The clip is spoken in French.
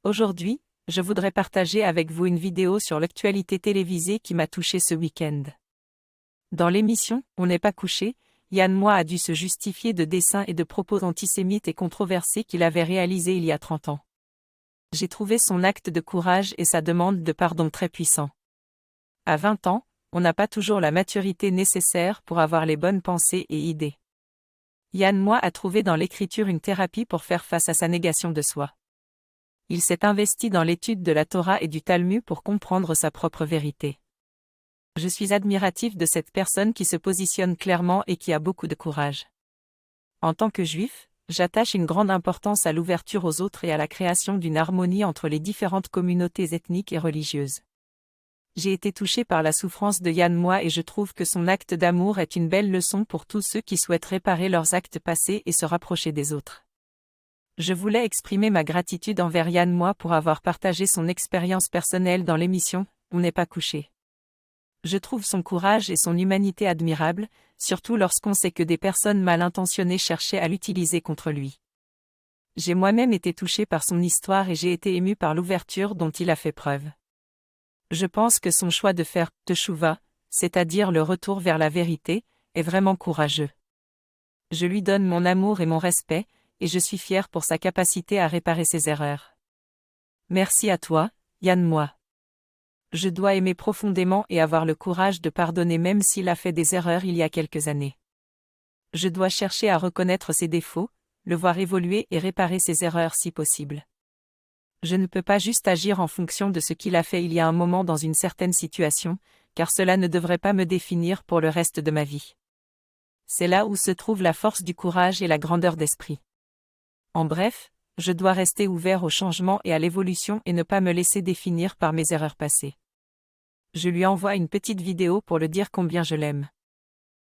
Aujourd'hui, je voudrais partager avec vous une vidéo sur l'actualité télévisée qui m'a touché ce week-end. Dans l'émission « On n'est pas couché », Yann Moix a dû se justifier de dessins et de propos antisémites et controversés qu'il avait réalisés il y a 30 ans. J'ai trouvé son acte de courage et sa demande de pardon très puissant. À 20 ans, on n'a pas toujours la maturité nécessaire pour avoir les bonnes pensées et idées. Yann Moix a trouvé dans l'écriture une thérapie pour faire face à sa négation de soi. Il s'est investi dans l'étude de la Torah et du Talmud pour comprendre sa propre vérité. Je suis admiratif de cette personne qui se positionne clairement et qui a beaucoup de courage. En tant que juif, j'attache une grande importance à l'ouverture aux autres et à la création d'une harmonie entre les différentes communautés ethniques et religieuses. J'ai été touché par la souffrance de Yann Moix et je trouve que son acte d'amour est une belle leçon pour tous ceux qui souhaitent réparer leurs actes passés et se rapprocher des autres. Je voulais exprimer ma gratitude envers Yann Moix pour avoir partagé son expérience personnelle dans l'émission « On n'est pas couché ». Je trouve son courage et son humanité admirables, surtout lorsqu'on sait que des personnes mal intentionnées cherchaient à l'utiliser contre lui. J'ai moi-même été touché par son histoire et j'ai été ému par l'ouverture dont il a fait preuve. Je pense que son choix de faire « teshuva », c'est-à-dire le retour vers la vérité, est vraiment courageux. Je lui donne mon amour et mon respect, et je suis fier pour sa capacité à réparer ses erreurs. Merci à toi, Yann Moix. Je dois aimer profondément et avoir le courage de pardonner même s'il a fait des erreurs il y a quelques années. Je dois chercher à reconnaître ses défauts, le voir évoluer et réparer ses erreurs si possible. Je ne peux pas juste agir en fonction de ce qu'il a fait il y a un moment dans une certaine situation, car cela ne devrait pas me définir pour le reste de ma vie. C'est là où se trouve la force du courage et la grandeur d'esprit. En bref, je dois rester ouvert au changement et à l'évolution et ne pas me laisser définir par mes erreurs passées. Je lui envoie une petite vidéo pour le dire combien je l'aime.